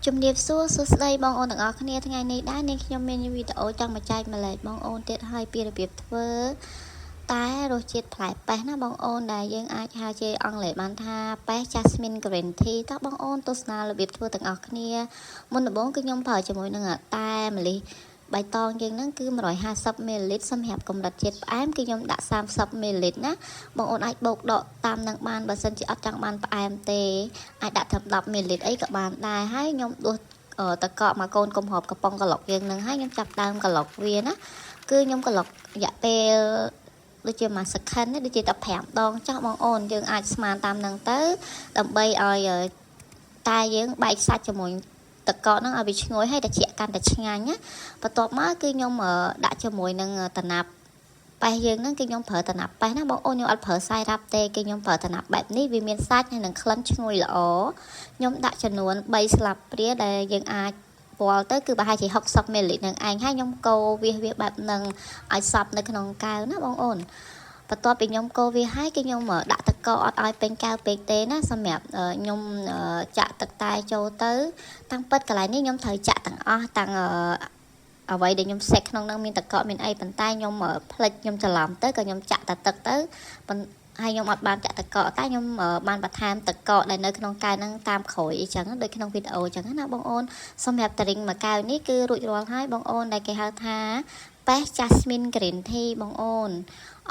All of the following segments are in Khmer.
ជំរាបសួរសួស្តីបងប្អូនទាំងអស់គ្នាថ្ងៃនេះដែរនាងខ្ញុំមានវីដេអូចង់មកចែកម្លែកបងប្អូនទៀតឲ្យពីរបៀបធ្វើតែរសជាតិផ្លែប៉េះណាបងប្អូនដែលយើងអាចហៅជាអង់គ្លេសបានថាប៉េះ Jasmine Green Tea តើបងប្អូនទស្សនារបៀបធ្វើទាំងអស់គ្នាមុនដំបូងគឺខ្ញុំប្រើជាមួយនឹងតែម្លិះបៃតងយើងហ្នឹងគឺ 150 ml សម្រាប់កម្រិតជាតិផ្អែមគឺខ្ញុំដាក់ 30 ml ណាបងប្អូនអាចបូកដកតាមនឹងបានបើសិនជាអត់ចង់បានផ្អែមទេអាចដាក់ត្រឹម 10 ml អីក៏បានដែរហើយខ្ញុំដួសតកកមកកូនកំហប់កំប៉ុងក្លុកយើងហ្នឹងហើយខ្ញុំចាប់ដើមក្លុកវាណាគឺខ្ញុំក្លុករយៈពេលដូចជាមួយសក្តិនេះដូចជា15ដងចាស់បងអូនយើងអាចស្មានតាមនឹងទៅដើម្បីឲ្យតែយើងបែកសាច់ជាមួយតកកហ្នឹងឲ្យវាឈ្ងុយហើយត្រជាក់កាន់តែឆ្ងាញ់ណាបន្ទាប់មកគឺខ្ញុំដាក់ជាមួយនឹងតំណាប់ប៉េះយើងហ្នឹងគឺខ្ញុំប្រើតំណាប់ប៉េះណាបងអូនខ្ញុំអត់ប្រើសាយរ៉ាប់ទេគឺខ្ញុំប្រើតំណាប់បែបនេះវាមានសាច់ហើយនឹងក្លិនឈ្ងុយល្អខ្ញុំដាក់ចំនួន3ស្លាបព្រាដែលយើងអាចពាល់ទៅគឺប្រហែលជា60 ml នឹងឯងហើយខ្ញុំកូរវាបែបហ្នឹងឲ្យសព្វនៅក្នុងកែវណាបងអូនបន្ទាប់ពីខ្ញុំកូរវាហើយគឺខ្ញុំដាក់ទឹកកកអត់ឲ្យពេញកែវពេកទេណាសម្រាប់ខ្ញុំចាក់ទឹកតែចូលទៅតាំងពិតកន្លែងនេះខ្ញុំត្រូវចាក់ទាំងអស់តាំងអ្វីដែលខ្ញុំសេកក្នុងនឹងមានទឹកកកមានអីប៉ុន្តែខ្ញុំផ្លិចខ្ញុំច្រឡំទៅក៏ខ្ញុំចាក់តែទឹកទៅហើយខ្ញុំអត់បានចាក់ទឹកកកតែខ្ញុំបានបន្ថែមទឹកកកដែលនៅក្នុងកែវហ្នឹងតាមក្រោយអីចឹងដូចក្នុងវីដេអូចឹងណាបងអូនសម្រាប់តារីងមួយកែវនេះគឺរួចរាល់ហើយបងអូនដែលគេហៅថាប៉េះ Jasmine Green Tea បងអូន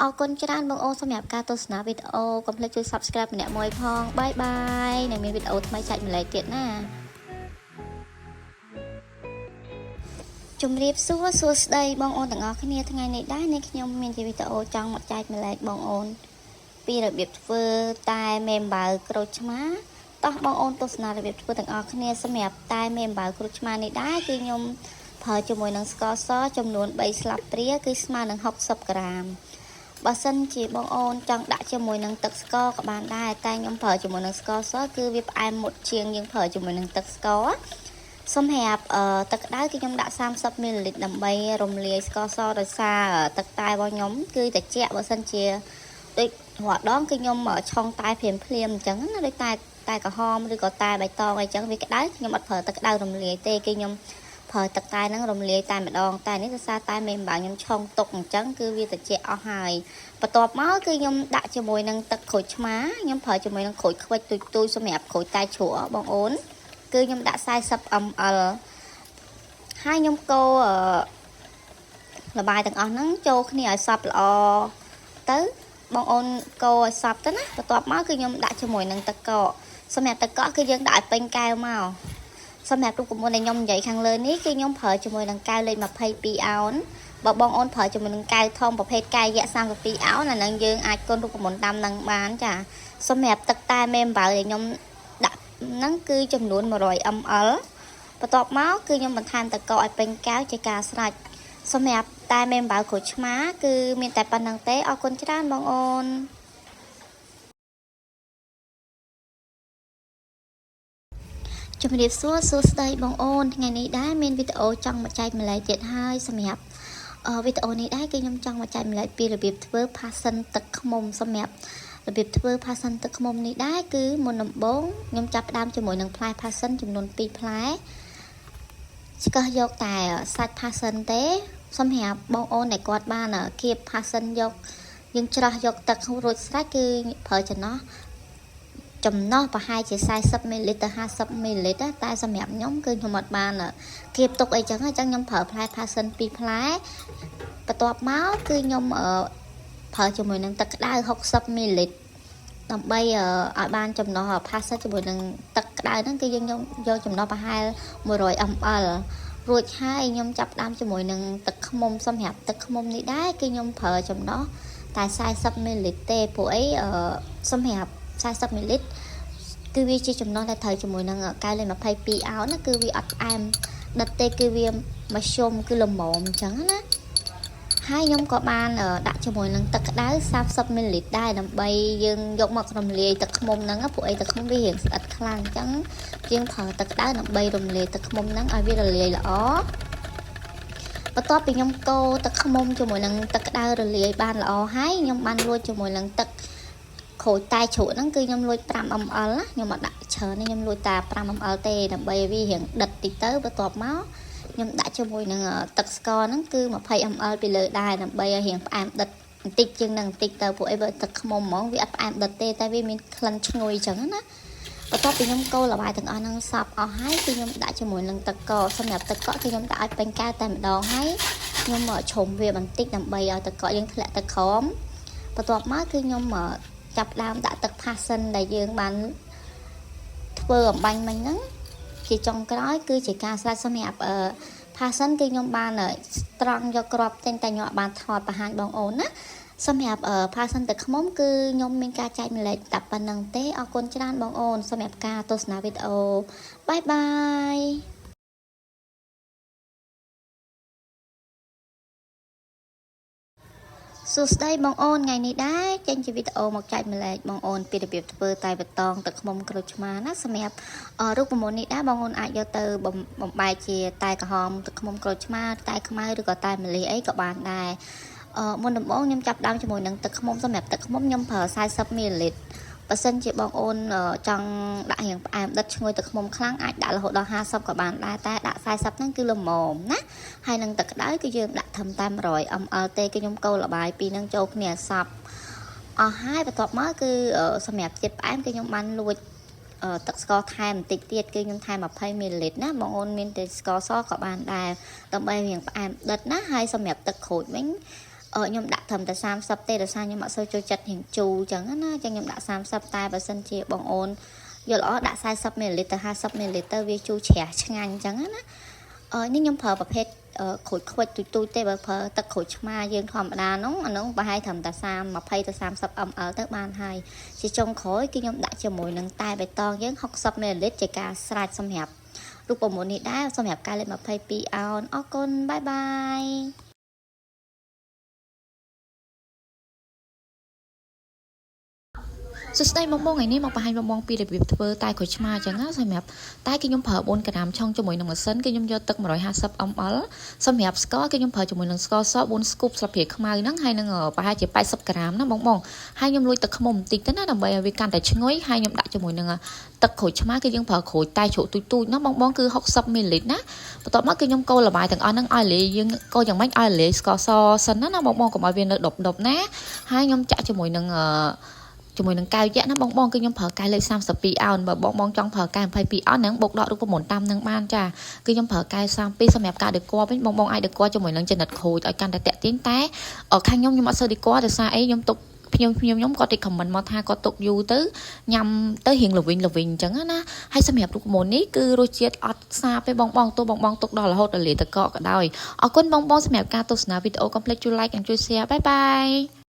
អរគុណច្រើនបងអូនសម្រាប់ការទស្សនាវីដេអូកុំភ្លេចជួយ Subscribe ម្នាក់មួយផងបាយបាយនឹងមានវីដេអូថ្មីចែកម្លែកទៀតណាជំរាបសួរសួស្តីបងប្អូនទាំងអស់គ្នាថ្ងៃនេះដែរនេះខ្ញុំមានវីដេអូចង់មកចែកម្លែកបងប្អូនពីរបៀបធ្វើតែមេអំបៅក្រូចឆ្មាតោះបងប្អូនទស្សនារបៀបធ្វើទាំងអស់គ្នាសម្រាប់តែមេអំបៅក្រូចឆ្មានេះដែរគឺខ្ញុំប្រើជាមួយនឹងស្ករសចំនួន3ស្លាបព្រាគឺស្មើនឹង60ក្រាមបើសិនជាបងប្អូនចង់ដាក់ជាមួយនឹងទឹកស្ករក៏បានដែរតែខ្ញុំប្រើជាមួយនឹងស្ករសគឺវាផ្អែមមុតជាងយើងប្រើជាមួយនឹងទឹកស្ករសម្រាប់ទឹកក្តៅគឺខ្ញុំដាក់30 ml ដើម្បីរំលាយស្ករសដោយសារទឹកតែរបស់ខ្ញុំគឺត្រជាក់បើសិនជាដូចរាល់ដងគឺខ្ញុំឆុងតែភ្លាមអញ្ចឹងណាដូចតែក្រហមឬក៏តែបៃតងអីចឹងវាក្តៅខ្ញុំអត់ប្រើទឹកក្តៅរំលាយទេគឺខ្ញុំប្រើទឹកតែហ្នឹងរំលាយតែម្ដងតែនេះដោយសារតែមេអំបៅខ្ញុំឆុងទុកអញ្ចឹងគឺវាត្រជាក់អស់ហើយបន្ទាប់មកគឺខ្ញុំដាក់ជាមួយនឹងទឹកក្រូចឆ្មាខ្ញុំប្រើជាមួយនឹងក្រូចខ្វិចទូចសម្រាប់ក្រូចតែជ្រក់បងអូនគឺខ្ញុំដាក់40 ml ហើយខ្ញុំកូរល្បាយទាំងអស់ហ្នឹងចូលគ្នាឲ្យសព្វល្អទៅបងអូនកូរឲ្យសព្វទៅណាបន្ទាប់មកគឺខ្ញុំដាក់ជាមួយនឹងទឹកកកសម្រាប់ទឹកកកគឺយើងដាក់ឲ្យពេញកែវមកសម្រាប់រូបមន្តដែលខ្ញុំនិយាយខាងលើនេះគឺខ្ញុំប្រើជាមួយនឹងកែវលេខ22 អោនបើបងអូនប្រើជាមួយនឹងកែវធំប្រភេទកែវយៈ32 អោនអានឹងយើងអាចកូនរូបមន្តតាមនឹងបានចាសម្រាប់ទឹកតែមេអំបៅដែលខ្ញុំដាក់ហ្នឹងគឺចំនួន100 ml បន្ទាប់មកគឺខ្ញុំបន្ថែមទឹកកកឲ្យពេញកែវជាការស្រេចសម្រាប់តែមេអំបៅក្រូចឆ្មាគឺមានតែប៉ុណ្្នឹងទេអរគុណច្រើនបងអូនជំរាបសួរសួស្តីបងអូនថ្ងៃនេះដែរមានវីដេអូចង់មកចែកម្លែកទៀតហើយសម្រាប់វីដេអូនេះដែរគឺខ្ញុំចង់មកចែកម្លែកពីរបៀបធ្វើផាសសិនទឹកឃ្មុំសម្រាប់របៀបធ្វើផាសសិនទឹកឃ្មុំនេះដែរគឺមុនដំបូងខ្ញុំចាប់ផ្ដើមជាមួយនឹងផ្លែផាសសិនចំនួន2ផ្លែឆ្កឹះយកតែសាច់ផាសសិនទេសម្រាប់បងអូនដែលគាត់បានគៀបផាសសិនយកយើងច្រោះយកទឹករួចស្រេចគឺប្រើចំណោះប្រហែលជា40 ml ទៅ50 ml តែសម្រាប់ខ្ញុំគឺខ្ញុំអត់បានគៀបទុកអីចឹងខ្ញុំប្រើផ្លែផាសសិន2ផ្លែបន្ទាប់មកគឺខ្ញុំប្រើជាមួយនឹងទឹកក្តៅ60 ml ដើម្បីឲ្យបានចំណោះផាសសិនជាមួយនឹងទឹកក្តៅហ្នឹងគឺយើងយកចំណោះប្រហែល100 ml រួចហើយខ្ញុំចាប់ផ្ដើមជាមួយនឹងទឹកឃ្មុំសម្រាប់ទឹកឃ្មុំនេះដែរគឺខ្ញុំប្រើចំណោះតែ40 ml ទេព្រោះអីសម្រាប់40 ml គឺវាជាចំណុះដែលត្រូវជាមួយនឹងកែវលេខ22 អោនណាគឺវាអត់ផ្អែមដិតទេគឺវាមធ្យមគឺល្មមអញ្ចឹងណាហើយខ្ញុំក៏បានដាក់ជាមួយនឹងទឹកក្តៅ30 ml ដែរដើម្បីយើងយកមករំលាយទឹកឃ្មុំហ្នឹងព្រោះអីទឹកឃ្មុំវារៀងស្អិតខ្លាំងអញ្ចឹងយើងប្រើទឹកក្តៅដើម្បីរំលាយទឹកឃ្មុំហ្នឹងឲ្យវារលាយល្អបន្ទាប់ពីខ្ញុំកូរទឹកឃ្មុំជាមួយនឹងទឹកក្តៅរលាយបានល្អហើយខ្ញុំបានរួចជាមួយនឹងទឹកក្រូចតែជ្រក់ហ្នឹងគឺខ្ញុំលួច5 ml ណាខ្ញុំអត់ដាក់ ច្រើនខ្ញុំលួចតា 5ml ទេដើម្បីវារៀងដិតតិចទៅបន្ទាប់មកខ្ញុំដាក់ជាមួយនឹងទឹកស្ករហ្នឹងគឺ 20ml ពីលើដែរដើម្បីឲ្យរៀងផ្អែមដិតបន្តិចជាងនឹងបន្តិចទៅពួកអីបើទឹកខ្មុំហ្មងវាអត់ផ្អែមដិតទេតែវាមានក្លិនឈ្ងុយអញ្ចឹងណាបន្ទាប់ពីខ្ញុំកូរល្បាយទាំងអស់ហ្នឹងសព្វអស់ហើយគឺខ្ញុំដាក់ជាមួយនឹងទឹកកកសម្រាប់ទឹកកកគឺខ្ញុំដាក់ឲ្យពេញកែវតែម្ដងហើយខ្ញុំច្រុំវាបន្តិចដើម្បីឲ្យទឹកកកយើងធ្លាក់ទៅក្រោមបន្ទាប់មកគឺខ្ញុំចាប់ដើមដាក់ទឹកផាសសិនដែលយើងបានធ្វើអំបាញ់មិញហ្នឹងជាចុងក្រោយគឺជាការស្រេចសម្រាប់ផាសសិនគឺខ្ញុំបានត្រង់យកគ្រាប់តែងតែខ្ញុំបានថតបង្ហាញបងអូនណាសម្រាប់ផាសសិនទឹកខ្មុំគឺខ្ញុំមានការចែកម្លែកតែប៉ុណ្្នឹងទេអរគុណច្រើនបងអូនសម្រាប់ការទស្សនាវីដេអូបាយបាយសួស្តីបងអូនថ្ងៃនេះដែរចេញជាវីដេអូមកចែកម្លែកបងអូនពីរបៀបធ្វើតែបតងទឹកខ្មុំក្រូចឆ្មាណាសម្រាប់រូបមន្តនេះដែរបងអូនអាចយកទៅបំបែកជាតែក្រហមទឹកខ្មុំក្រូចឆ្មាតែខ្មៅឬក៏តែម្លិះអីក៏បានដែរមុនដំបូងខ្ញុំចាប់ដើមជាមួយនឹងទឹកខ្មុំសម្រាប់ទឹកខ្មុំខ្ញុំប្រើ40 ml បើសិនជាបងអូនចង់ដាក់រៀងផ្អែមដិតឈ្ងុយទឹកខ្មុំខ្លាំងអាចដាក់រហូតដល់50ក៏បានដែរតែដាក់40ហ្នឹងគឺល្មមណាហើយនឹងទឹកក្តៅគឺយើងដាក់ត្រឹមតែ 100ml ទេគឺខ្ញុំកូរល្បាយពីរហ្នឹងចូលគ្នាសព្វអស់ហើយបន្ទាប់មកគឺសម្រាប់ជាតិផ្អែមគឺខ្ញុំបានលួចទឹកស្ករថែមបន្តិចទៀតគឺខ្ញុំថែម 20ml ណាបងអូនមានតែស្ករសក៏បានដែរដើម្បីរៀងផ្អែមដិតណាហើយសម្រាប់ទឹកក្រូចវិញខ្ញុំដាក់ត្រឹមតែ30ទេដោយសារខ្ញុំអត់សូវចូលចិត្តរៀងជូរអញ្ចឹងណាអញ្ចឹងខ្ញុំដាក់30តែបើសិនជាបងអូនយល់ល្អដាក់ 40ml ទៅ 50ml វាជូរជ្រះឆ្ងាញ់អញ្ចឹងណានេះខ្ញុំប្រើប្រភេទក្រូចខ្វិចទូចៗទេបើប្រើទឹកក្រូចឆ្មាយើងធម្មតាហ្នឹងអានោះប្រហែលត្រឹមតែ20ទៅ 30ml ទៅបានហើយជាចុងក្រោយគឺខ្ញុំដាក់ជាមួយនឹងតែបៃតងយើង 60ml ជាការស្រេចសម្រាប់រូបមន្តនេះដែរសម្រាប់ការលេខ22អោនអរគុណបាយបាយសួស្តីបងថ្ងៃនេះមកបង្ហាញបងពីរបៀបធ្វើតែក្រូចឆ្មាអញ្ចឹងណាសម្រាប់តែគឺខ្ញុំប្រើ4ក្រាមឆុងជាមួយនឹងម៉ាស៊ីនគឺខ្ញុំយកទឹក 150ml សម្រាប់ស្ករគឺខ្ញុំប្រើជាមួយនឹងស្ករស4ស្គូបស្លាបព្រាខ្មៅហ្នឹងហើយនឹងប្រហែលជា80ក្រាមណាបងហើយខ្ញុំលួចទឹកខ្មុំបន្តិចទៅណាដើម្បីឲ្យវាកាន់តែឈ្ងុយហើយខ្ញុំដាក់ជាមួយនឹងទឹកក្រូចឆ្មាគឺយើងប្រើក្រូចតែជ្រក់ទូចណាបងគឺ 60ml ណាបន្ទាប់មកគឺខ្ញុំកូរល្បាយទាំងអស់ហ្នឹងឲ្យលាយយើងកូរយ៉ាងម៉េចឲ្យលាយស្ករសសិនណាបងកុំឲ្យវានៅដុបណាហើយខ្ញុំចាក់ជាមួយនឹងកែវយៈណាបងគឺខ្ញុំប្រើកែវលេខ32អោនបើបងចង់ប្រើកែវ22អោនហ្នឹងបុកដករូបមន្តតាមនឹងបានចាគឺខ្ញុំប្រើកែវ32សម្រាប់ការដេក័រវិញបងអាចដេក័រជាមួយនឹងចំណិតក្រូចឲ្យកាន់តែតាក់ទាញតែខាងខ្ញុំអត់សូវដេក័រដោយសារអីខ្ញុំទុកខ្ញុំគាត់តិចខមមិនមកថាគាត់ទុកយូរទៅញ៉ាំទៅរៀងល្វីងអញ្ចឹងណាហើយសម្រាប់រូបមន្តនេះគឺរសជាតិអត់សាបទេបងទោះបងទុកដល់រហូតដល់លាទឹកកកក៏ដោយអរគុណបងសម្រាប់ការទស្សនាវីដេអូកុំភ្លេចជួយ like និងជួយ share បាយបាយ